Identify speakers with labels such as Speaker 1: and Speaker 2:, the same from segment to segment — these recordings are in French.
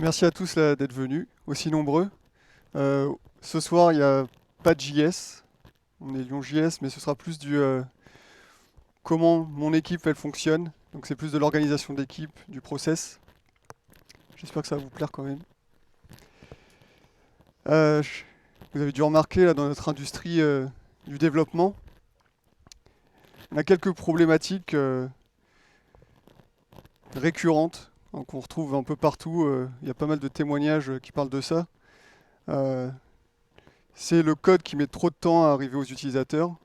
Speaker 1: Merci à tous là, d'être venus, aussi nombreux. Ce soir, il n'y a pas de JS. On est Lyon JS, mais ce sera plus du comment mon équipe elle fonctionne. Donc c'est plus de l'organisation d'équipe, du process. J'espère que ça va vous plaire quand même. Euh, je- vous avez dû remarquer là, dans notre industrie du développement, on a quelques problématiques récurrentes hein, qu'on retrouve un peu partout. Il y a pas mal de témoignages qui parlent de ça. Euh, c'est le code qui met trop de temps à arriver aux utilisateurs.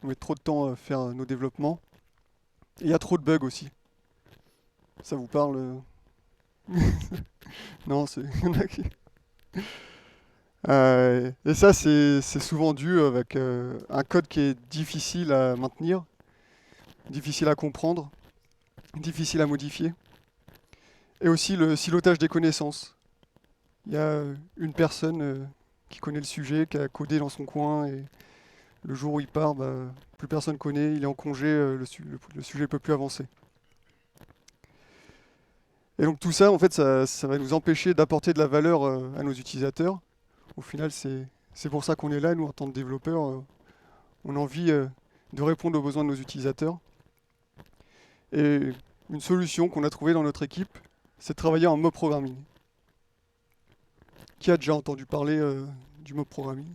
Speaker 1: On met trop de temps à faire nos développements. Et il y a trop de bugs aussi. Ça vous parle Non, c'est... il y en a qui- et ça, c'est souvent dû avec un code qui est difficile à maintenir, difficile à comprendre, difficile à modifier. Et aussi le silotage des connaissances. Il y a une personne qui connaît le sujet, qui a codé dans son coin, et le jour où il part, bah, plus personne connaît, il est en congé, le sujet ne peut plus avancer. Et donc tout ça, en fait, ça va nous empêcher d'apporter de la valeur à nos utilisateurs. Au final, c'est pour ça qu'on est là, nous, en tant que développeurs. On a envie de répondre aux besoins de nos utilisateurs. Et une solution qu'on a trouvée dans notre équipe, c'est de travailler en mob programming. Qui a déjà entendu parler du mob programming?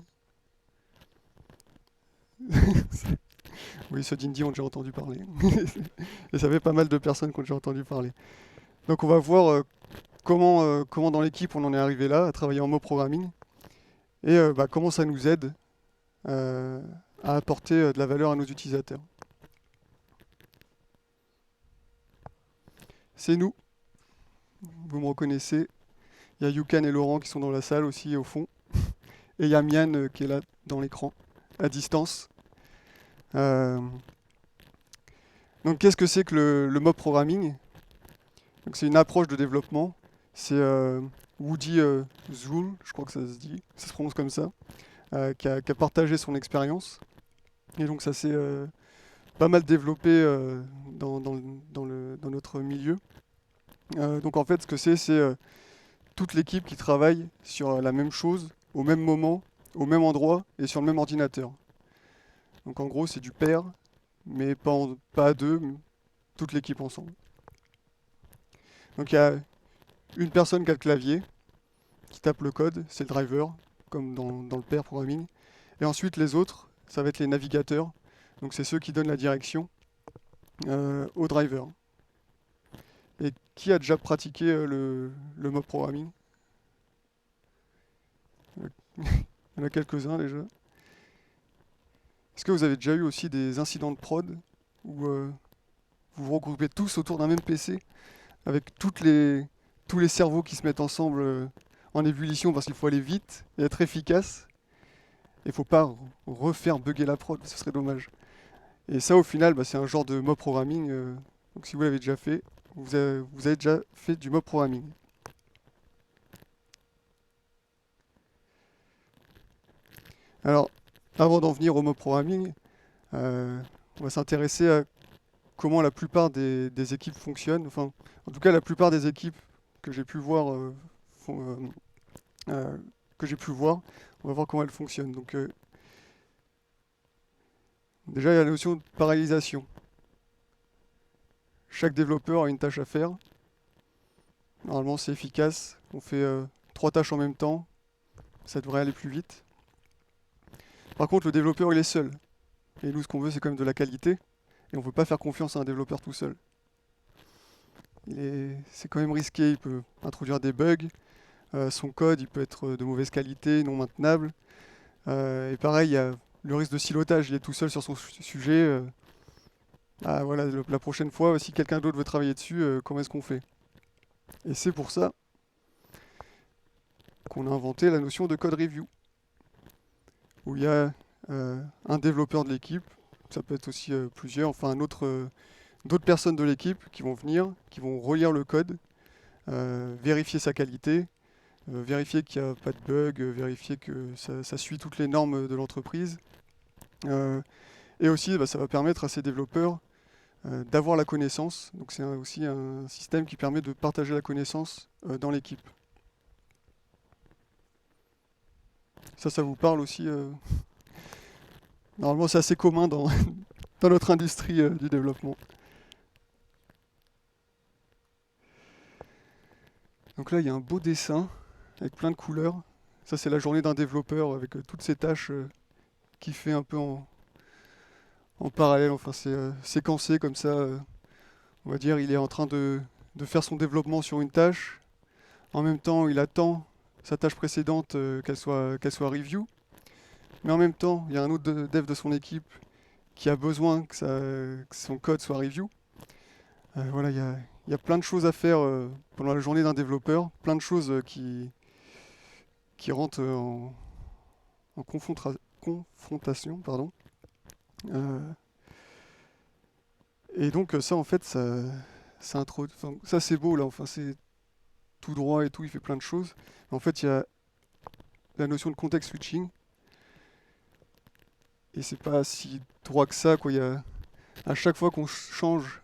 Speaker 1: Oui, ceux d'Indie ont déjà entendu parler. Et ça fait pas mal de personnes qui ont déjà entendu parler. Donc on va voir comment dans l'équipe on en est arrivé là, à travailler en mob programming, et bah, comment ça nous aide euh, à apporter de la valeur à nos utilisateurs. C'est nous, vous me reconnaissez. Il y a Yukan et Laurent qui sont dans la salle aussi au fond. Et il y a Mian qui est là dans l'écran, à distance. Euh, donc qu'est-ce que c'est que le mob programming? Donc, c'est une approche de développement. C'est Woody Zool, je crois que ça se dit, ça se prononce comme ça, qui a partagé son expérience. Et donc ça s'est pas mal développé dans notre milieu. Donc en fait, ce que c'est toute l'équipe qui travaille sur la même chose, au même moment, au même endroit et sur le même ordinateur. Donc en gros, c'est du pair, mais pas à deux, mais toute l'équipe ensemble. Donc il y a une personne qui a le clavier, qui tape le code, c'est le driver, comme dans le pair programming. Et ensuite les autres, ça va être les navigateurs. Donc c'est ceux qui donnent la direction au driver. Et qui a déjà pratiqué le mob programming? Il y en a quelques-uns déjà. Est-ce que vous avez déjà eu aussi des incidents de prod où vous vous regroupez tous autour d'un même PC avec tous les cerveaux qui se mettent ensemble en ébullition parce qu'il faut aller vite et être efficace. Il ne faut pas refaire bugger la prod, ce serait dommage. Et ça, au final, bah, c'est un genre de mob programming. Donc si vous l'avez déjà fait, vous avez déjà fait du mob programming. Alors, avant d'en venir au mob programming, on va s'intéresser à comment la plupart des équipes fonctionnent. Enfin, en tout cas, la plupart des équipes que j'ai pu voir euh, que j'ai pu voir. On va voir comment elle fonctionne. Donc déjà, il y a la notion de parallélisation. Chaque développeur a une tâche à faire. Normalement, c'est efficace. On fait trois tâches en même temps. Ça devrait aller plus vite. Par contre, le développeur, il est seul. Et nous, ce qu'on veut, c'est quand même de la qualité. Et on ne peut pas faire confiance à un développeur tout seul. C'est quand même risqué. Il peut introduire des bugs. Son code, il peut être de mauvaise qualité, non maintenable. Et pareil, il y a le risque de silotage. Il est tout seul sur son sujet. Ah voilà, la prochaine fois, si quelqu'un d'autre veut travailler dessus, comment est-ce qu'on fait? Et c'est pour ça qu'on a inventé la notion de code review, où il y a un développeur de l'équipe, ça peut être aussi plusieurs, enfin d'autres personnes de l'équipe qui vont venir, qui vont relire le code, vérifier sa qualité, vérifier qu'il n'y a pas de bug, vérifier que ça suit toutes les normes de l'entreprise. Et aussi, bah, ça va permettre à ces développeurs d'avoir la connaissance. Donc c'est aussi un système qui permet de partager la connaissance dans l'équipe. Ça vous parle aussi normalement, c'est assez commun dans, dans notre industrie du développement. Donc là, il y a un beau dessin avec plein de couleurs. Ça, c'est la journée d'un développeur avec toutes ces tâches qu'il fait un peu en parallèle. Enfin, c'est séquencé comme ça. On va dire, il est en train de faire son développement sur une tâche. En même temps, il attend sa tâche précédente qu'elle soit review. Mais en même temps, il y a un autre dev de son équipe qui a besoin que son code soit review. Voilà, il y a plein de choses à faire pendant la journée d'un développeur, plein de choses qui rentrent en confrontation. Pardon. Euh, et donc ça, en fait, enfin, ça c'est beau là, enfin c'est tout droit et tout, il fait plein de choses. En fait, il y a la notion de context switching, et c'est pas si droit que ça, quoi. À chaque fois qu'on change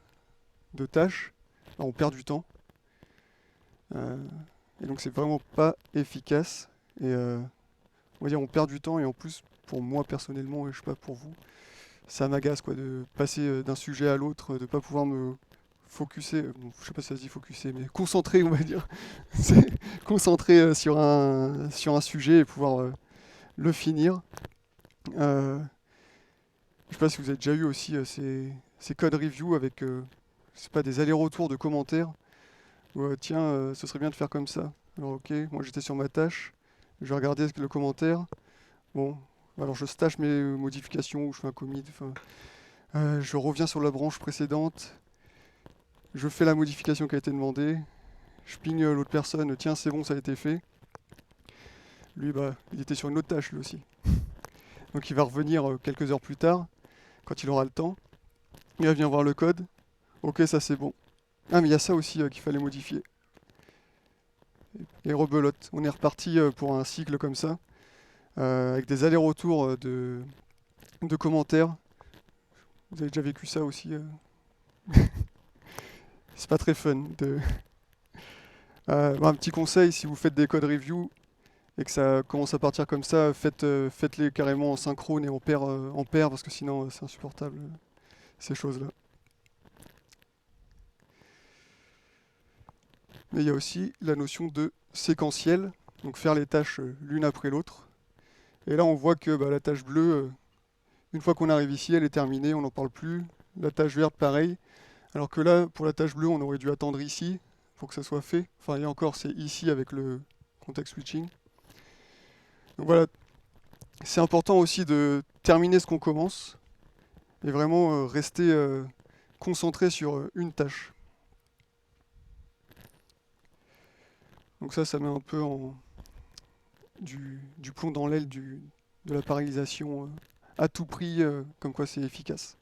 Speaker 1: de tâche, bah, on perd du temps. Euh, et donc c'est vraiment pas efficace. Et on va dire on perd du temps et en plus pour moi personnellement et je sais pas pour vous, ça m'agace quoi de passer d'un sujet à l'autre, de pas pouvoir me focuser, bon, je sais pas si ça se dit focuser, mais concentrer on va dire. C'est concentrer sur un sujet et pouvoir le finir. Euh, je sais pas si vous avez déjà eu aussi ces code review avec c'est pas des allers-retours de commentaires. Tiens, ce serait bien de faire comme ça. Alors ok, moi j'étais sur ma tâche, je vais regarder le commentaire. Bon, alors je stash mes modifications ou je fais un commit. Enfin, je reviens sur la branche précédente, je fais la modification qui a été demandée, je ping l'autre personne, tiens c'est bon, ça a été fait. Lui, bah, il était sur une autre tâche lui aussi. Donc il va revenir quelques heures plus tard, quand il aura le temps. Il va venir voir le code. Ok, ça c'est bon. Ah mais il y a ça aussi qu'il fallait modifier. Et rebelote. On est reparti pour un cycle comme ça, avec des allers-retours de commentaires. Vous avez déjà vécu ça aussi C'est pas très fun. Bah, un petit conseil, si vous faites des code review et que ça commence à partir comme ça, faites-les carrément en synchrone et en pair parce que sinon c'est insupportable ces choses-là. Mais il y a aussi la notion de séquentiel, donc faire les tâches l'une après l'autre. Et là on voit que bah, la tâche bleue, une fois qu'on arrive ici, elle est terminée, on n'en parle plus. La tâche verte, pareil. Alors que là, pour la tâche bleue, on aurait dû attendre ici pour que ça soit fait. Enfin, et encore, c'est ici avec le context switching. Donc voilà, c'est important aussi de terminer ce qu'on commence et vraiment rester concentré sur une tâche. Donc ça met un peu du plomb dans l'aile de la parallélisation à tout prix, comme quoi c'est efficace.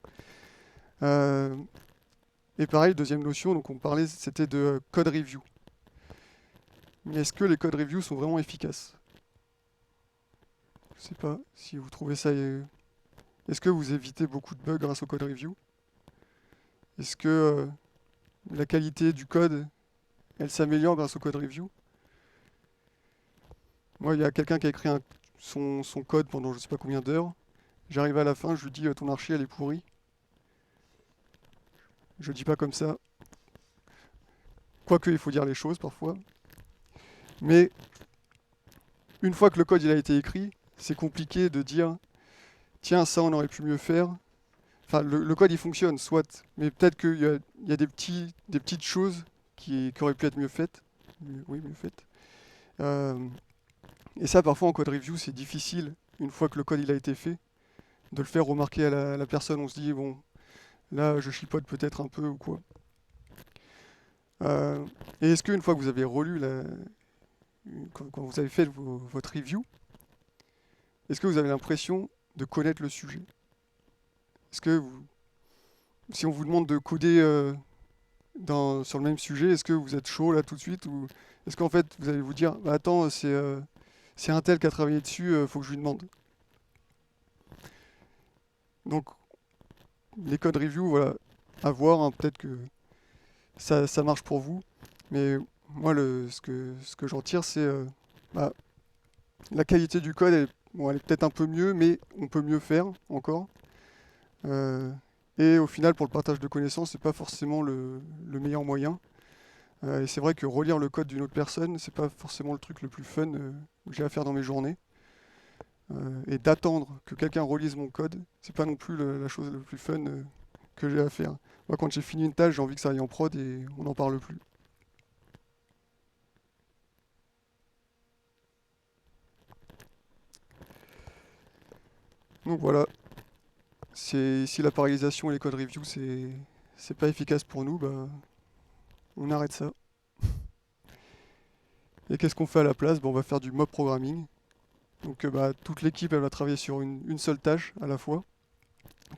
Speaker 1: Euh, et pareil, deuxième notion, donc on parlait, c'était de code review. Mais est-ce que les code reviews sont vraiment efficaces? Je sais pas si vous trouvez ça. Est-ce que vous évitez beaucoup de bugs grâce au code review? Est-ce que la qualité du code, elle s'améliore grâce au code review? Moi, il y a quelqu'un qui a écrit son code pendant je sais pas combien d'heures. J'arrive à la fin, je lui dis ton archi elle est pourrie. Je dis pas comme ça. Quoique il faut dire les choses parfois. Mais une fois que le code il a été écrit, c'est compliqué de dire tiens ça on aurait pu mieux faire. Enfin le code il fonctionne soit, mais peut-être qu'il y a des petites choses qui auraient pu être mieux faites. Oui, mieux faites. Euh, et ça parfois en code review c'est difficile une fois que le code il a été fait de le faire remarquer à la personne. On se dit bon là je chipote peut-être un peu ou quoi. Euh, et est-ce qu'une fois que vous avez relu quand vous avez fait votre review, est-ce que vous avez l'impression de connaître le sujet? Est-ce que si on vous demande de coder sur le même sujet, est-ce que vous êtes chaud là tout de suite ou est-ce qu'en fait vous allez vous dire bah, attends c'est un tel qui a travaillé dessus, faut que je lui demande. Donc les code review, voilà, à voir, hein, peut-être que ça marche pour vous, mais moi ce que j'en tire c'est bah, La qualité du code, bon, elle est peut-être un peu mieux, mais on peut mieux faire encore. Euh, et au final, pour le partage de connaissances, c'est pas forcément le meilleur moyen. Et c'est vrai que relire le code d'une autre personne, c'est pas forcément le truc le plus fun que j'ai à faire dans mes journées. Et d'attendre que quelqu'un relise mon code, c'est pas non plus la chose la plus fun que j'ai à faire. Moi, quand j'ai fini une tâche, j'ai envie que ça aille en prod et on n'en parle plus. Donc voilà, si la parallélisation et les code review, c'est pas efficace pour nous, bah, on arrête ça. Et qu'est-ce qu'on fait à la place? Bah, on va faire du mob programming. Donc bah, toute l'équipe, elle va travailler sur une seule tâche à la fois,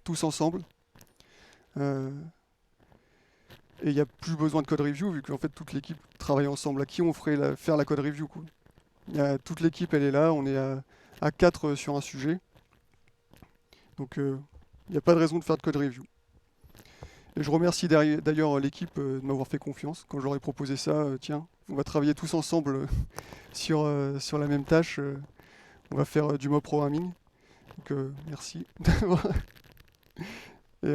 Speaker 1: tous ensemble. Euh, et il n'y a plus besoin de code review vu qu'en fait toute l'équipe travaille ensemble. À qui on ferait faire la code review, quoi. Toute l'équipe, elle est là, on est à 4 sur un sujet. Donc il n'y a pas de raison de faire de code review. Et je remercie d'ailleurs l'équipe de m'avoir fait confiance. Quand je leur ai proposé ça, tiens, on va travailler tous ensemble sur la même tâche. On va faire du mob programming. Donc merci. Et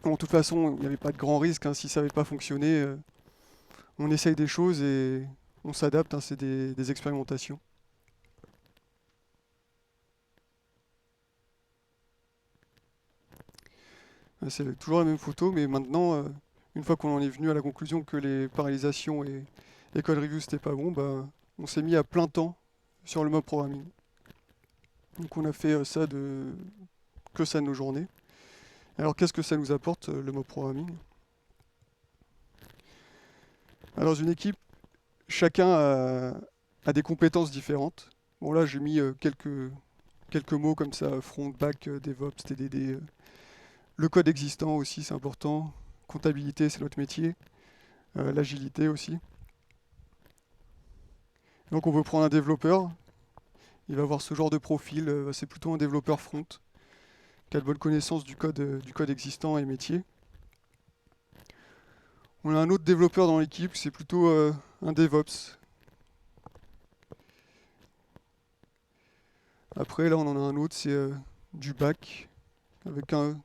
Speaker 1: bon, de toute façon, il n'y avait pas de grand risque, hein. Si ça n'avait pas fonctionné, on essaye des choses et on s'adapte, hein. C'est des expérimentations. C'est toujours la même photo, mais maintenant, une fois qu'on en est venu à la conclusion que les parallélisations et code review c'était pas bon, bah, on s'est mis à plein temps sur le mob programming. Donc on a fait que ça de nos journées. Alors qu'est-ce que ça nous apporte le mob programming? Alors, dans une équipe, chacun a des compétences différentes. Bon là j'ai mis quelques mots comme ça, front, back, DevOps, TDD. Le code existant aussi c'est important. Comptabilité c'est notre métier. L'agilité aussi. Donc on veut prendre un développeur. Il va avoir ce genre de profil. C'est plutôt un développeur front qui a de bonnes connaissances du code existant et métier. On a un autre développeur dans l'équipe, c'est plutôt un DevOps. Après, là, on en a un autre, c'est du back, avec un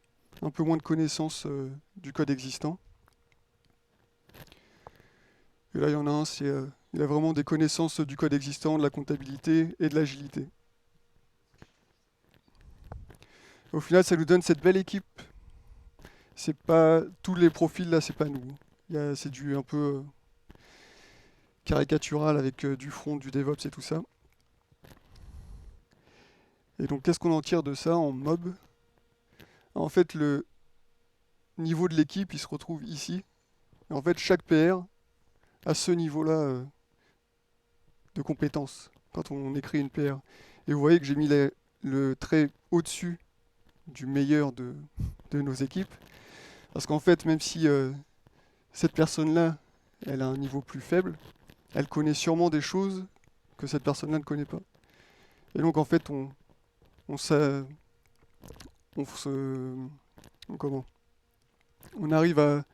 Speaker 1: peu moins de connaissances du code existant. Et là, il y en a un, il a vraiment des connaissances du code existant, de la comptabilité et de l'agilité. Au final, ça nous donne cette belle équipe. C'est pas tous les profils là, c'est pas nous. C'est du un peu caricatural avec du front, du DevOps et tout ça. Et donc, qu'est-ce qu'on en tire de ça en mob? En fait, le niveau de l'équipe, il se retrouve ici. Et en fait, chaque PR a ce niveau-là de compétences quand on écrit une PR. Et vous voyez que j'ai mis le trait au-dessus du meilleur de nos équipes. Parce qu'en fait, même si cette personne-là, elle a un niveau plus faible, elle connaît sûrement des choses que cette personne-là ne connaît pas. Et donc, en fait, on, s'a- on se, comment on arrive à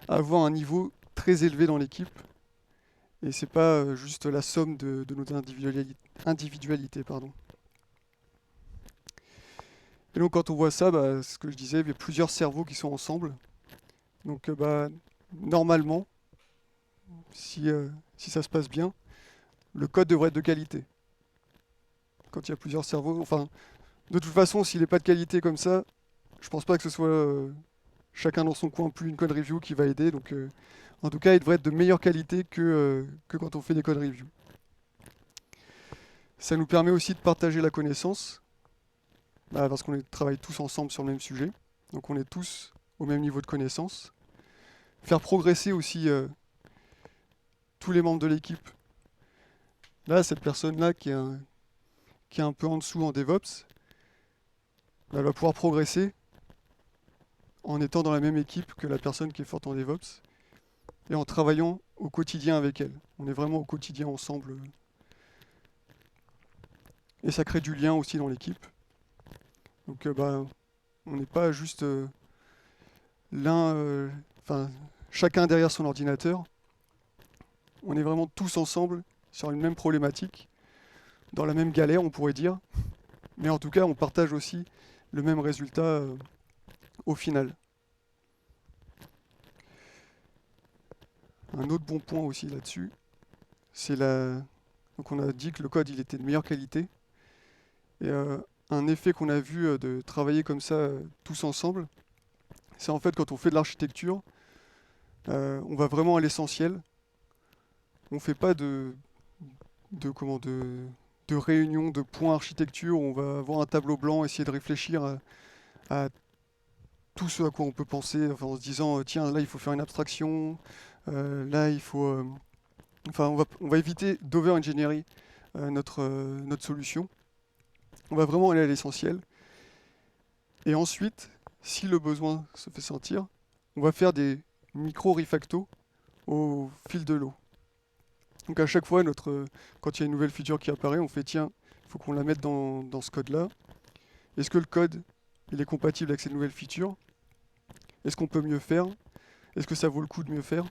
Speaker 1: avoir un niveau très élevé dans l'équipe. Et c'est pas juste la somme de nos individualités, pardon. Et donc quand on voit ça, bah, ce que je disais, il y a plusieurs cerveaux qui sont ensemble. Donc bah, normalement, si ça se passe bien, le code devrait être de qualité. Quand il y a plusieurs cerveaux, enfin, de toute façon, s'il n'est pas de qualité comme ça, je pense pas que ce soit chacun dans son coin plus une code review qui va aider. Donc en tout cas, il devrait être de meilleure qualité que quand on fait des code review. Ça nous permet aussi de partager la connaissance, bah, parce qu'on travaille tous ensemble sur le même sujet. Donc on est tous au même niveau de connaissance. Faire progresser aussi tous les membres de l'équipe. Là, cette personne-là qui est un peu en dessous en DevOps, elle va pouvoir progresser en étant dans la même équipe que la personne qui est forte en DevOps et en travaillant au quotidien avec elle. On est vraiment au quotidien ensemble. Et ça crée du lien aussi dans l'équipe. Donc bah, on n'est pas juste l'un, enfin chacun derrière son ordinateur. On est vraiment tous ensemble sur une même problématique. dans la même galère, on pourrait dire. Mais en tout cas, on partage aussi le même résultat au final. Un autre bon point aussi là-dessus, c'est la... Donc on a dit que le code il était de meilleure qualité. Et un effet qu'on a vu de travailler comme ça tous ensemble, c'est en fait quand on fait de l'architecture, on va vraiment à l'essentiel. On fait pas de réunion, de points architecture, où on va avoir un tableau blanc, essayer de réfléchir à tout ce à quoi on peut penser, enfin, en se disant tiens là il faut faire une abstraction, là il faut, enfin on va éviter d'over-engineer notre solution. On va vraiment aller à l'essentiel. Et ensuite, si le besoin se fait sentir, on va faire des micro-refactos au fil de l'eau. Donc à chaque fois, quand il y a une nouvelle feature qui apparaît, on fait tiens, il faut qu'on la mette dans ce code-là. Est-ce que le code il est compatible avec cette nouvelle feature? Est-ce qu'on peut mieux faire? Est-ce que ça vaut le coup de mieux faire?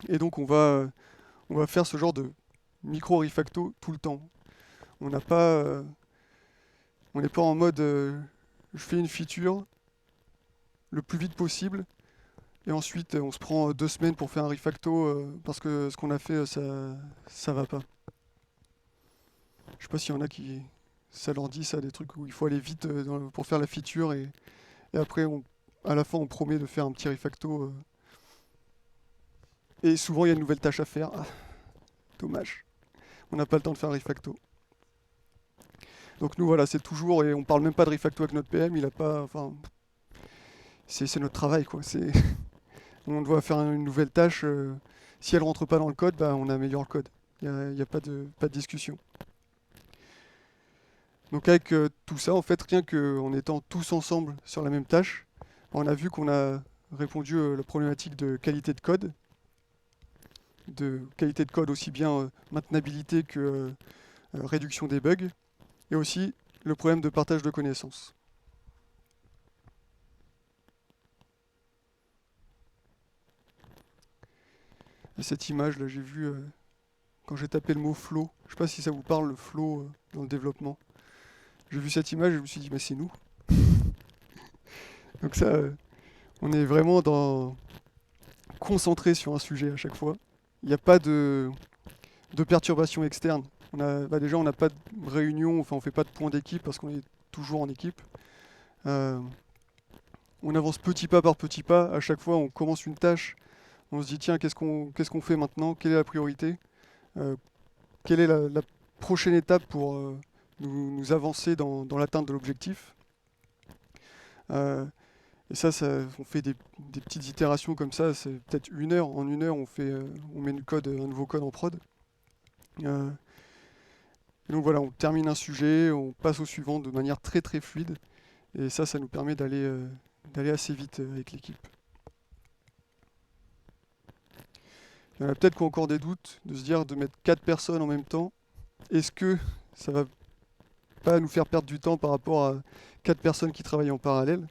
Speaker 1: Et donc on va faire ce genre de micro-refacto tout le temps. On n'a pas, on n'est pas en mode je fais une feature le plus vite possible et ensuite on se prend 2 semaines pour faire un refacto parce que ce qu'on a fait ça va pas. Je sais pas s'il y en a qui ça leur dit ça des trucs où il faut aller vite pour faire la feature et après à la fin on promet de faire un petit refacto et souvent il y a une nouvelle tâche à faire. Ah, dommage. On n'a pas le temps de faire un refacto. Donc nous voilà, c'est toujours, et on parle même pas de refacto avec notre PM, il a pas, enfin, c'est notre travail quoi. On doit faire une nouvelle tâche, si elle rentre pas dans le code, bah, on améliore le code. Il n'y a pas de discussion. Donc avec tout ça, en fait, rien qu'en étant tous ensemble sur la même tâche, on a vu qu'on a répondu à la problématique de qualité de code aussi bien maintenabilité que réduction des bugs, et aussi le problème de partage de connaissances. Et cette image là, j'ai vu quand j'ai tapé le mot flow, je sais pas si ça vous parle le flow dans le développement. J'ai vu cette image et je me suis dit, mais c'est nous. Donc ça, on est vraiment concentré sur un sujet à chaque fois. Il n'y a pas de perturbations externes. Déjà, on n'a pas de réunion, enfin, on fait pas de point d'équipe parce qu'on est toujours en équipe. Euh, on avance petit pas par petit pas. À chaque fois, on commence une tâche. On se dit, tiens, qu'est-ce qu'on fait maintenant? Quelle est la priorité? Euh, Quelle est la prochaine étape pour nous avancer dans l'atteinte de l'objectif? Euh, Et on fait des petites itérations comme ça, c'est peut-être 1 heure. En 1 heure, on met un nouveau code en prod. Euh, et donc voilà, on termine un sujet, on passe au suivant de manière très très fluide. Et ça nous permet d'aller assez vite avec l'équipe. Il y en a peut-être qui ont encore des doutes, de se dire de mettre 4 personnes en même temps. Est-ce que ça va pas nous faire perdre du temps par rapport à 4 personnes qui travaillent en parallèle?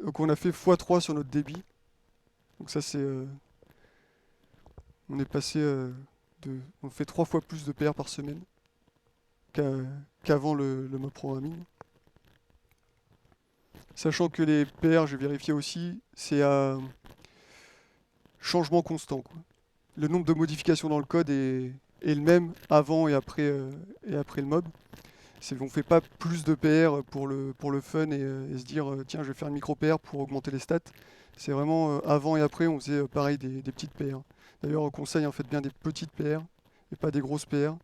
Speaker 1: Donc on a fait x3 sur notre débit. Donc ça on est passé on fait 3 fois plus de PR par semaine qu'avant le mob programming. Sachant que les PR, j'ai vérifié aussi, c'est à changement constant, quoi. Le nombre de modifications dans le code est le même avant et après le mob. On ne fait pas plus de PR pour le fun et se dire tiens je vais faire une micro PR pour augmenter les stats. C'est vraiment avant et après on faisait pareil des petites PR. D'ailleurs au conseil en fait bien des petites PR et pas des grosses PR.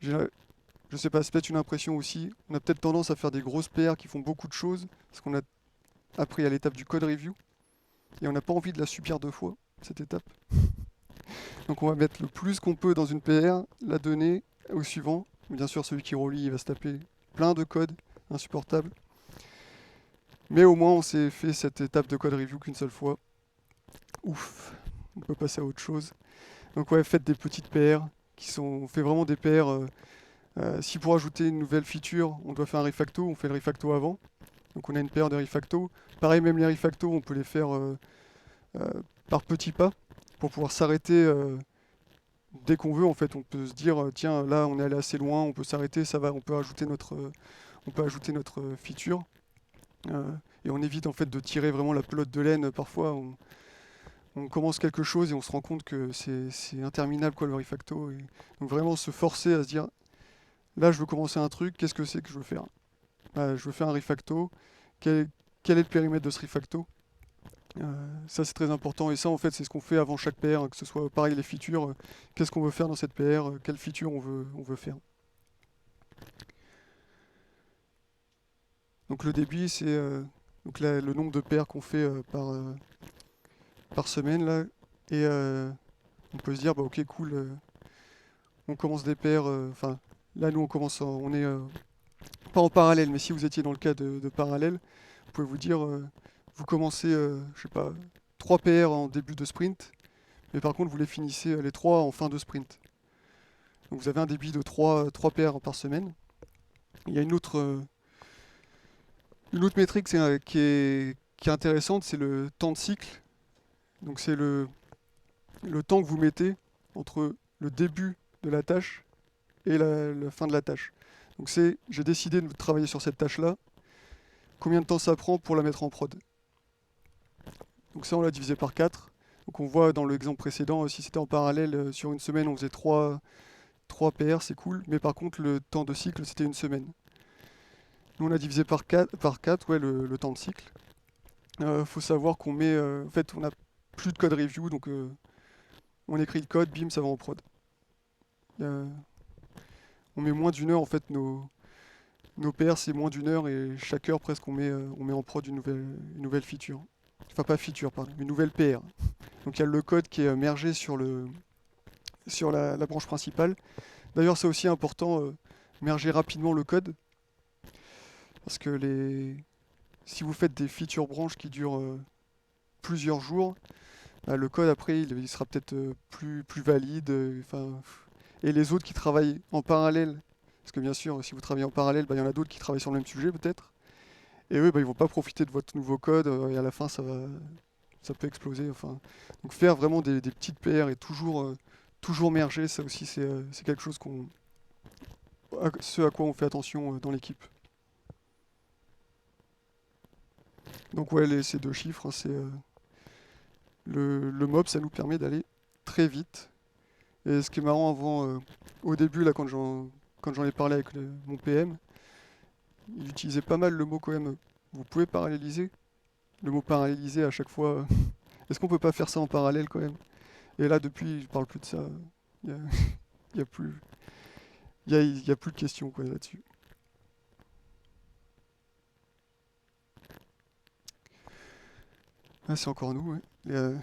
Speaker 1: Je sais pas, c'est peut-être une impression aussi. On a peut-être tendance à faire des grosses PR qui font beaucoup de choses parce qu'on a appris à l'étape du code review et on n'a pas envie de la subir 2 fois cette étape. Donc on va mettre le plus qu'on peut dans une PR, la donner au suivant. Bien sûr, celui qui relie, il va se taper plein de code insupportable. Mais au moins, on s'est fait cette étape de code review qu'une seule fois. Ouf, on peut passer à autre chose. Donc ouais, faites des petites PR on fait vraiment des PR. Si pour ajouter une nouvelle feature, on doit faire un refacto, on fait le refacto avant. Donc on a une PR de refacto. Pareil, même les refactos, on peut les faire par petits pas pour pouvoir s'arrêter dès qu'on veut, en fait, on peut se dire, tiens, là, on est allé assez loin, on peut s'arrêter, ça va, on peut ajouter notre feature. Euh, et on évite en fait de tirer vraiment la pelote de laine. Parfois, on commence quelque chose et on se rend compte que c'est interminable quoi le refacto. Et donc vraiment se forcer à se dire, là, je veux commencer un truc, qu'est-ce que c'est que je veux faire? Je veux faire un refacto. Quel, quel est le périmètre de ce refacto? Ça c'est très important et ça en fait c'est ce qu'on fait avant chaque PR, hein, que ce soit pareil les features, qu'est-ce qu'on veut faire dans cette PR, quelle feature on veut faire. Donc le débit c'est donc le nombre de PR qu'on fait par semaine là et on peut se dire bah ok cool, on commence des PR, enfin là nous on commence on est pas en parallèle mais si vous étiez dans le cas de parallèle, vous pouvez vous dire vous commencez je sais pas 3 PR en début de sprint mais par contre vous les finissez les 3 en fin de sprint. Donc vous avez un débit de 3 PR par semaine. Il y a une autre métrique qui est intéressante, c'est le temps de cycle. Donc c'est le temps que vous mettez entre le début de la tâche et la fin de la tâche. Donc c'est, j'ai décidé de travailler sur cette tâche-là, combien de temps ça prend pour la mettre en prod. Donc ça on l'a divisé par 4. Donc on voit dans l'exemple précédent, si c'était en parallèle, sur une semaine on faisait 3 PR, c'est cool, mais par contre le temps de cycle c'était une semaine. Nous on a divisé par 4 ouais, le temps de cycle. Faut savoir qu'on met, en fait on a plus de code review, donc on écrit le code, bim, ça va en prod. Euh, on met moins d'une heure en fait, nos PR c'est moins d'une heure et chaque heure presque on met en prod une nouvelle feature. Enfin pas feature, pardon, une nouvelle PR. Donc il y a le code qui est mergé sur la branche principale. D'ailleurs c'est aussi important, merger rapidement le code, parce que si vous faites des feature branches qui durent plusieurs jours, le code après il sera peut-être plus valide. Et les autres qui travaillent en parallèle, parce que bien sûr si vous travaillez en parallèle, il y en a d'autres qui travaillent sur le même sujet peut-être, et eux ils vont pas profiter de votre nouveau code et à la fin ça peut exploser. Enfin, donc faire vraiment des petites PR et toujours merger, ça aussi c'est quelque chose ce à quoi on fait attention dans l'équipe. Donc ouais, ces deux chiffres, hein, c'est le mob, ça nous permet d'aller très vite. Et ce qui est marrant au début, là, quand j'en ai parlé avec mon PM, il utilisait pas mal le mot quand même. Vous pouvez paralléliser. Le mot paralléliser à chaque fois. Est-ce qu'on peut pas faire ça en parallèle quand même? Et là, depuis, je parle plus de ça. Il y a, il y a plus, il y a plus de questions quoi là-dessus. Ah, c'est encore nous, ouais.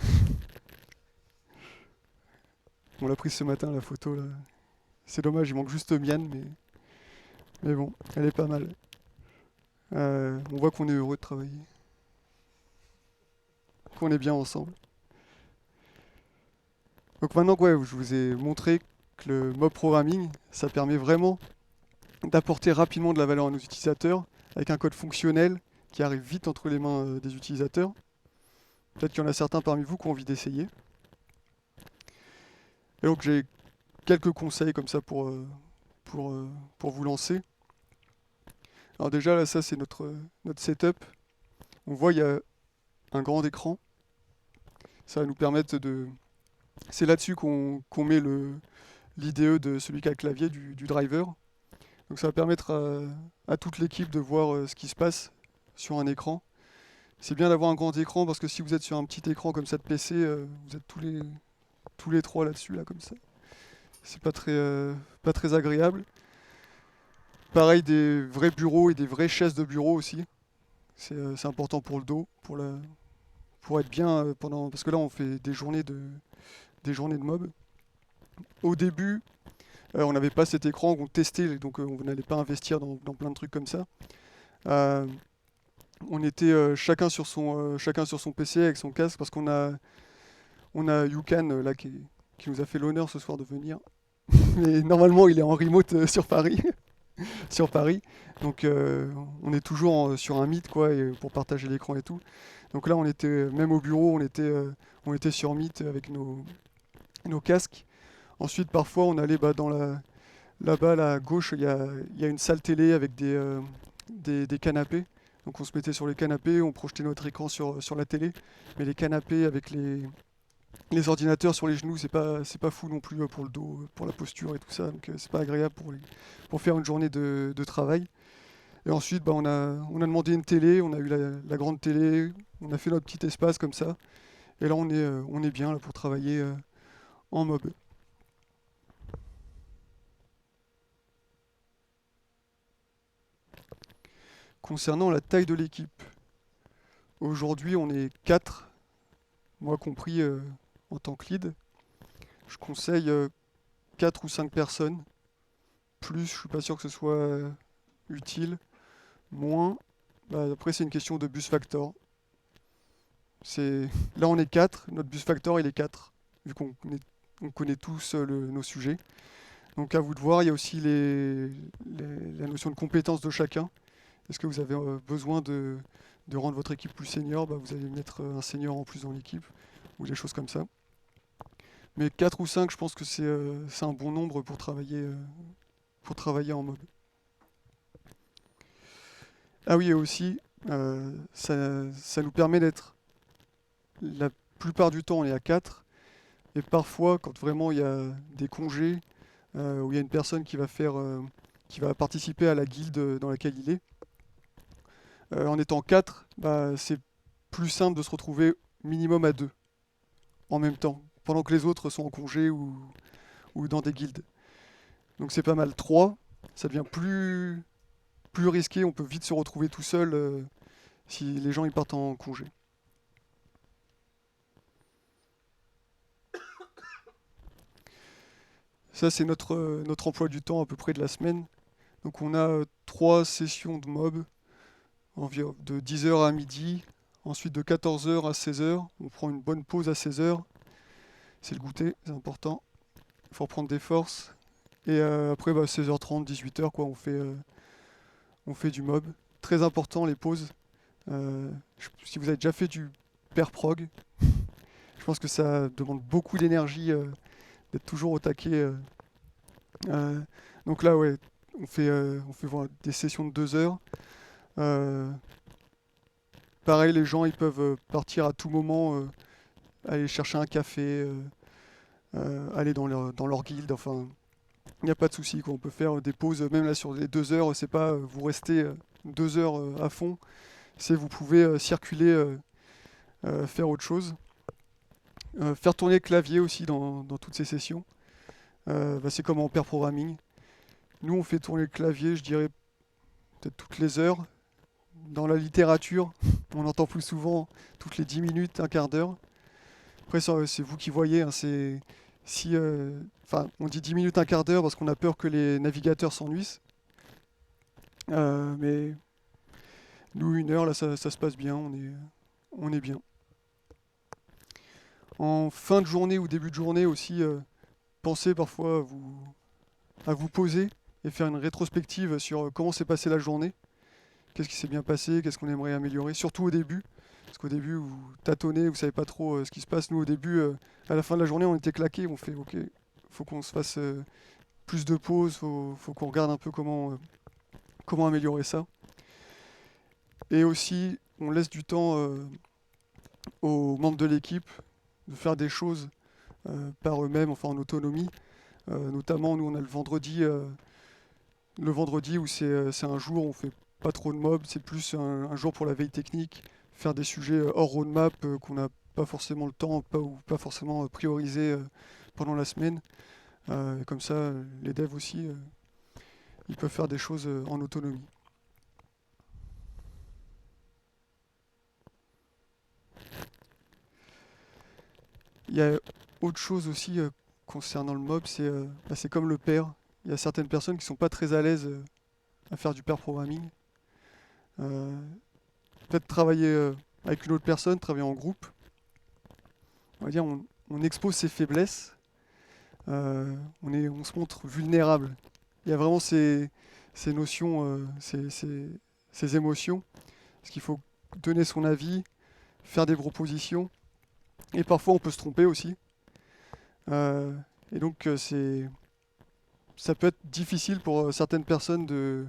Speaker 1: On l'a prise ce matin, la photo là. C'est dommage, il manque juste Mian, mais bon, elle est pas mal. On voit qu'on est heureux de travailler, qu'on est bien ensemble. Donc maintenant que ouais, je vous ai montré que le mob programming, ça permet vraiment d'apporter rapidement de la valeur à nos utilisateurs avec un code fonctionnel qui arrive vite entre les mains des utilisateurs. Peut-être qu'il y en a certains parmi vous qui ont envie d'essayer. Et donc j'ai quelques conseils comme ça pour vous lancer. Alors déjà là, ça c'est notre setup. On voit il y a un grand écran. Ça va nous permettre de... C'est là-dessus qu'on met l'IDE de celui qui a le clavier du driver. Donc ça va permettre à toute l'équipe de voir ce qui se passe sur un écran. C'est bien d'avoir un grand écran parce que si vous êtes sur un petit écran comme ça de PC, vous êtes tous les trois là-dessus, là, comme ça. C'est pas très agréable. Pareil, des vrais bureaux et des vraies chaises de bureau aussi. C'est important pour le dos, pour être bien pendant... Parce que là, on fait des journées de mob. Au début, on n'avait pas cet écran, on testait, donc on n'allait pas investir dans plein de trucs comme ça. Euh, on était chacun sur son PC avec son casque parce on a Yukan là qui nous a fait l'honneur ce soir de venir. Mais normalement, il est en remote sur Paris. Sur Paris. Donc on est toujours sur un Meet quoi, et, pour partager l'écran et tout. Donc là, on était même au bureau, on était sur Meet avec nos casques. Ensuite, parfois, on allait là-bas, là, à gauche, il y a une salle télé avec des canapés. Donc on se mettait sur les canapés, on projetait notre écran sur la télé. Mais les canapés avec les ordinateurs sur les genoux, c'est pas fou non plus pour le dos, pour la posture et tout ça. Donc c'est pas agréable pour faire une journée de travail. Et ensuite, bah, on a demandé une télé, on a eu la grande télé, on a fait notre petit espace comme ça. Et là, on est bien là, pour travailler en mob. Concernant la taille de l'équipe, aujourd'hui, on est 4, moi compris en tant que lead. Je conseille 4 ou 5 personnes. Plus, je suis pas sûr que ce soit utile. Moins, bah, après, c'est une question de bus factor. C'est... Là, on est 4, notre bus factor, il est 4, vu on connaît tous nos sujets. Donc, à vous de voir, il y a aussi la notion de compétence de chacun. Est-ce que vous avez besoin de rendre votre équipe plus senior? Bah, vous allez mettre un senior en plus dans l'équipe, ou des choses comme ça. Mais 4 ou 5, je pense que c'est un bon nombre pour travailler en mob. Ah oui, et aussi, ça nous permet d'être, la plupart du temps, on est à 4. Et parfois, quand vraiment il y a des congés, où il y a une personne qui va participer à la guilde dans laquelle il est, en étant 4, bah, c'est plus simple de se retrouver minimum à 2 en même temps, pendant que les autres sont en congé ou dans des guildes. Donc c'est pas mal. 3, ça devient plus risqué, on peut vite se retrouver tout seul si les gens ils partent en congé. Ça, c'est notre emploi du temps à peu près de la semaine. Donc on a 3 sessions de mob, environ de 10h à midi, ensuite de 14h à 16h. On prend une bonne pause à 16h. C'est le goûter, c'est important. Il faut reprendre des forces. Et après, bah, 16h30, 18h, quoi, on fait du mob. Très important, les pauses. Si vous avez déjà fait du pair prog, je pense que ça demande beaucoup d'énergie d'être toujours au taquet. Euh, donc là, ouais, on fait voilà, des sessions de 2 heures. Euh, Pareil, les gens ils peuvent partir à tout moment, aller chercher un café, aller dans leur guilde. Enfin, il n'y a pas de souci, quoi. On peut faire des pauses, même là sur les 2 heures. C'est pas vous restez 2 heures à fond. C'est vous pouvez circuler, faire autre chose. Faire tourner le clavier aussi dans toutes ces sessions. Bah, c'est comme en pair programming. Nous, on fait tourner le clavier, je dirais, peut-être toutes les heures. Dans la littérature, on entend plus souvent toutes les 10 minutes, un quart d'heure. Après, ça, c'est vous qui voyez. Hein, si, enfin, on dit 10 minutes, un quart d'heure parce qu'on a peur que les navigateurs s'ennuient. Mais nous, 1 heure, là, ça se passe bien. On est bien. En fin de journée ou début de journée aussi, pensez parfois à vous poser et faire une rétrospective sur comment s'est passée la journée. Qu'est-ce qui s'est bien passé, qu'est-ce qu'on aimerait améliorer, surtout au début. Parce qu'au début, vous tâtonnez, vous savez pas trop ce qui se passe. Nous, au début, à la fin de la journée, on était claqués. On fait, ok, faut qu'on se fasse plus de pauses, faut qu'on regarde un peu comment améliorer ça. Et aussi, on laisse du temps aux membres de l'équipe de faire des choses par eux-mêmes, enfin en autonomie. Notamment, nous, on a le vendredi où c'est un jour où on fait pas trop de mobs, c'est plus un jour pour la veille technique, faire des sujets hors roadmap qu'on n'a pas forcément le temps ou pas forcément priorisé pendant la semaine. Et comme ça, les devs aussi, ils peuvent faire des choses en autonomie. Il y a autre chose aussi concernant le mob, bah, c'est comme le pair. Il y a certaines personnes qui sont pas très à l'aise à faire du pair programming. Euh, Peut-être travailler avec une autre personne, travailler en groupe. On va dire, on expose ses faiblesses, on se montre vulnérable. Il y a vraiment ces notions, ces émotions, parce qu'il faut donner son avis, faire des propositions, et parfois on peut se tromper aussi. Euh, Et donc ça peut être difficile pour certaines personnes de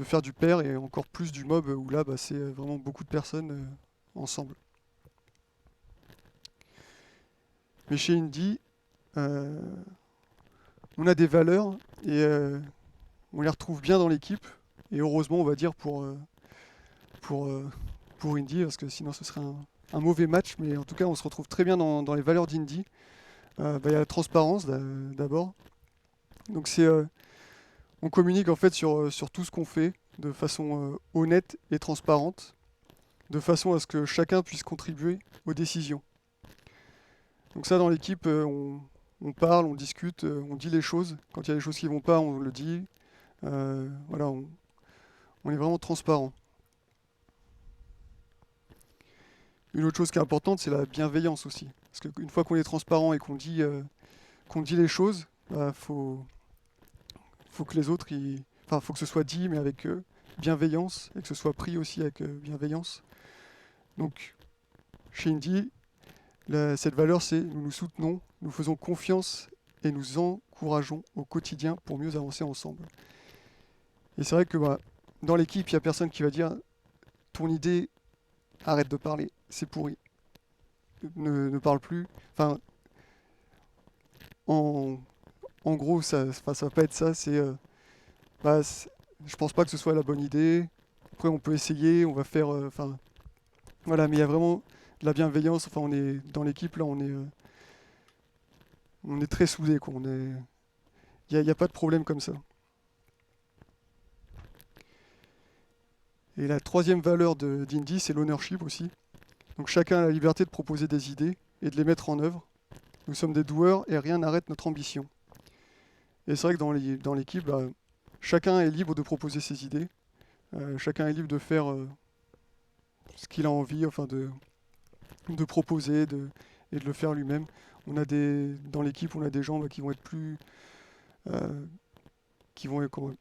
Speaker 1: faire du pair et encore plus du mob où là c'est vraiment beaucoup de personnes ensemble. Mais chez Indie, euh, on a des valeurs et on les retrouve bien dans l'équipe. Et heureusement, on va dire pour, euh, pour Indie, parce que sinon ce serait un mauvais match. Mais en tout cas, on se retrouve très bien dans les valeurs d'Indie. Il y a la transparence d'abord. Donc on communique en fait sur tout ce qu'on fait de façon honnête et transparente, de façon à ce que chacun puisse contribuer aux décisions. Donc ça, dans l'équipe, on parle, on discute, on dit les choses. Quand il y a des choses qui vont pas, on le dit. Voilà, on est vraiment transparent. Une autre chose qui est importante, c'est la bienveillance aussi. Parce qu'une fois qu'on est transparent et qu'on dit les choses, faut que les autres, enfin, faut que ce soit dit, mais avec bienveillance, et que ce soit pris aussi avec bienveillance. Donc, chez Indie, cette valeur, c'est nous nous soutenons, nous faisons confiance et nous encourageons au quotidien pour mieux avancer ensemble. Et c'est vrai que dans l'équipe, il n'y a personne qui va dire ton idée, arrête de parler, c'est pourri, ne parle plus. Enfin, en, en gros, ça va pas être ça. Je pense pas que ce soit la bonne idée. Après, on peut essayer, on va faire. Enfin, voilà, mais il y a vraiment de la bienveillance. Enfin, on est dans l'équipe là, on est très soudés, quoi. Il y a pas de problème comme ça. Et la troisième valeur d'Indie, c'est l'ownership aussi. Donc chacun a la liberté de proposer des idées et de les mettre en œuvre. Nous sommes des doueurs et rien n'arrête notre ambition. Et c'est vrai que dans l'équipe, chacun est libre de proposer ses idées. Chacun est libre de faire ce qu'il a envie, enfin de proposer et de le faire lui-même. Dans l'équipe, on a des gens qui vont être euh, qui vont être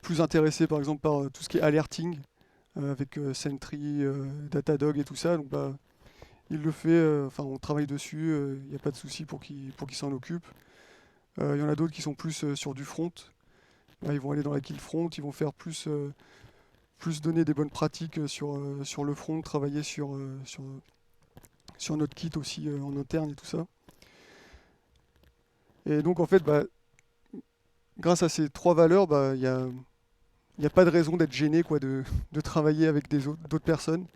Speaker 1: plus intéressés par exemple par tout ce qui est alerting avec Sentry, Datadog et tout ça. Donc il le fait, enfin on travaille dessus, il n'y a pas de souci pour qu'il s'en occupe. Il y en a d'autres qui sont plus sur du front. Là, ils vont aller dans la kill front, ils vont faire plus donner des bonnes pratiques sur le front, travailler sur notre kit aussi en interne et tout ça. Et donc en fait, grâce à ces trois valeurs, il n'y a pas de raison d'être gêné quoi, de travailler avec d'autres personnes.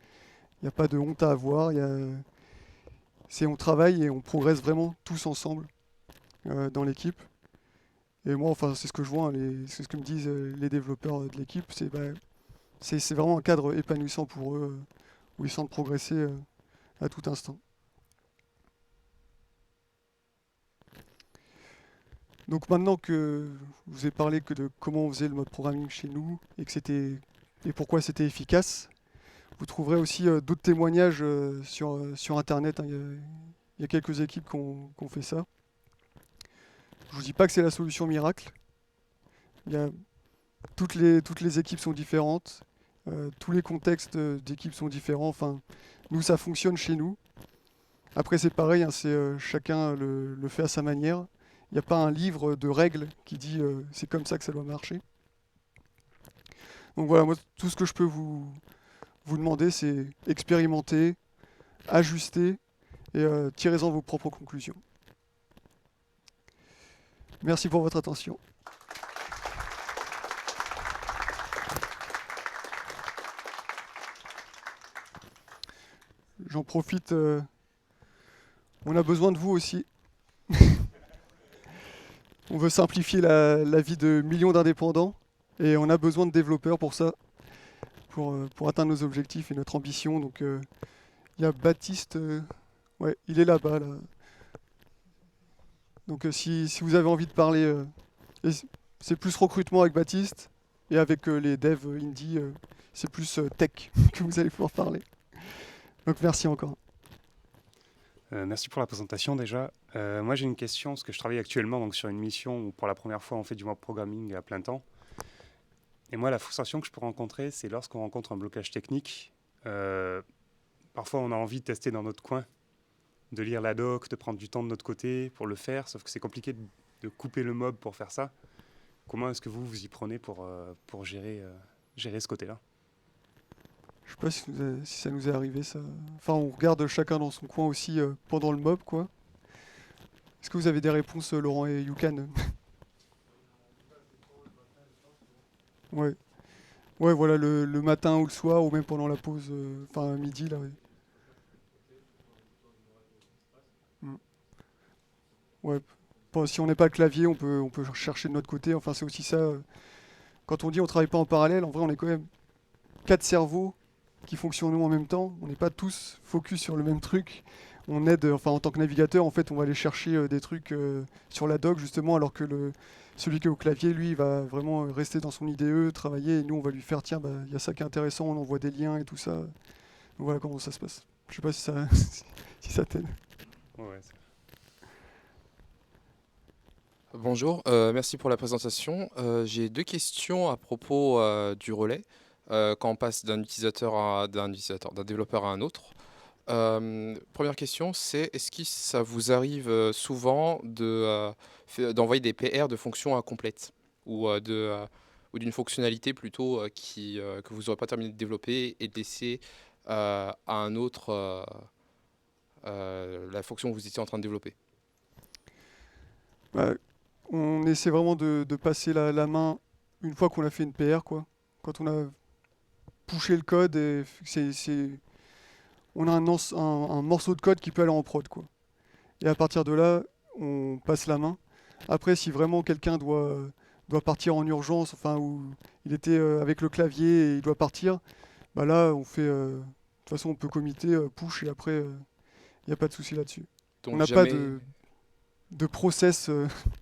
Speaker 1: Il n'y a pas de honte à avoir. On travaille et on progresse vraiment tous ensemble dans l'équipe. Et moi, enfin, c'est ce que je vois, hein, c'est ce que me disent les développeurs de l'équipe. C'est vraiment un cadre épanouissant pour eux, où ils sentent progresser à tout instant. Donc maintenant que je vous ai parlé que de comment on faisait le mode programming chez nous et pourquoi c'était efficace, vous trouverez aussi d'autres témoignages sur Internet, hein. Il y a quelques équipes qui ont fait ça. Je vous dis pas que c'est la solution miracle. Il y a, toutes les équipes sont différentes. Tous les contextes d'équipes sont différents. Enfin, nous, ça fonctionne chez nous. Après, c'est pareil, hein, chacun le fait à sa manière. Il n'y a pas un livre de règles qui dit c'est comme ça que ça doit marcher. Donc voilà, moi, tout ce que je peux vous demander, c'est expérimenter, ajuster et tirez-en vos propres conclusions. Merci pour votre attention. J'en profite, on a besoin de vous aussi. On veut simplifier la vie de millions d'indépendants et on a besoin de développeurs pour ça, pour atteindre nos objectifs et notre ambition. Donc il y a Baptiste, ouais, il est là-bas. Là. Donc si vous avez envie de parler, c'est plus recrutement avec Baptiste et avec les devs indie, c'est plus tech que vous allez pouvoir parler. Donc merci encore.
Speaker 2: Merci pour la présentation déjà. Moi j'ai une question, parce que je travaille actuellement donc, sur une mission où pour la première fois on fait du mob programming à plein temps. Et moi la frustration que je peux rencontrer, c'est lorsqu'on rencontre un blocage technique. Parfois on a envie de tester dans notre coin. de lire la doc, de prendre du temps de notre côté pour le faire, sauf que c'est compliqué de couper le mob pour faire ça. Comment est-ce que vous y prenez pour gérer ce côté-là?
Speaker 1: Je sais pas si ça nous est arrivé ça. Enfin, on regarde chacun dans son coin aussi pendant le mob, quoi. Est-ce que vous avez des réponses, Laurent et Yukan? Ouais. Ouais, voilà, le matin ou le soir, ou même pendant la pause, enfin midi, là, ouais. Mm. Ouais. Bon, si on n'est pas clavier, on peut chercher de notre côté. Enfin, c'est aussi ça. Quand on dit on travaille pas en parallèle, en vrai, on est quand même quatre cerveaux qui fonctionnent en même temps. On n'est pas tous focus sur le même truc. On aide, enfin, en tant que navigateur, en fait, on va aller chercher des trucs sur la doc, justement, alors que celui qui est au clavier, lui, il va vraiment rester dans son IDE, travailler, et nous, on va lui faire, tiens, bah, il y a ça qui est intéressant, on envoie des liens et tout ça. Donc voilà comment ça se passe. Je sais pas si ça, si ça t'aide.
Speaker 2: Ouais,
Speaker 3: Bonjour, merci pour la présentation. J'ai deux questions à propos du relais. Quand on passe d'un développeur à un autre. Première question, c'est est-ce que ça vous arrive souvent d'envoyer des PR de fonctions incomplètes ou ou d'une fonctionnalité plutôt que vous n'aurez pas terminé de développer et de laisser à un autre la fonction que vous étiez en train de développer?
Speaker 1: Bah, on essaie vraiment de passer la main une fois qu'on a fait une PR, quoi. Quand on a pushé le code, et on a un morceau de code qui peut aller en prod, quoi. Et à partir de là, on passe la main. Après, si vraiment quelqu'un doit partir en urgence, enfin, où il était avec le clavier et il doit partir, bah là, on fait. De toute façon, on peut committer, push, et après, il n'y a pas de souci là-dessus. On
Speaker 3: Donc
Speaker 1: n'a pas
Speaker 3: jamais,
Speaker 1: de process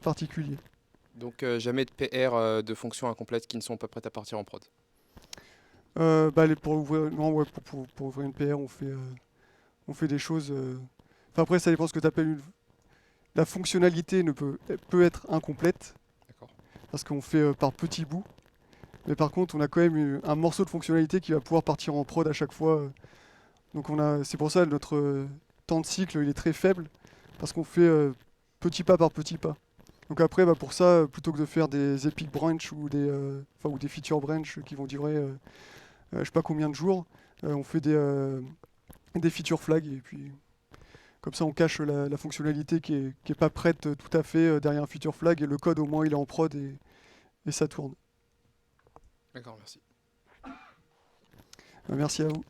Speaker 1: particulier.
Speaker 3: jamais de PR de fonctions incomplètes qui ne sont pas prêtes à partir en prod.
Speaker 1: Bah, pour ouvrir, non, ouais, pour ouvrir une PR, on fait des choses. Enfin, après, ça dépend ce que tu appelles la fonctionnalité peut être incomplète
Speaker 3: D'accord.
Speaker 1: parce qu'on fait par petits bouts. Mais par contre, on a quand même un morceau de fonctionnalité qui va pouvoir partir en prod à chaque fois. Donc c'est pour ça notre temps de cycle il est très faible parce qu'on fait petit pas par petit pas. Donc après, bah, pour ça, plutôt que de faire des epic branch ou des feature branch qui vont durer je sais pas combien de jours, on fait des feature flags et puis comme ça on cache la fonctionnalité qui est pas prête tout à fait derrière un feature flag et le code au moins il est en prod et ça tourne.
Speaker 3: D'accord, merci.
Speaker 1: Merci à vous.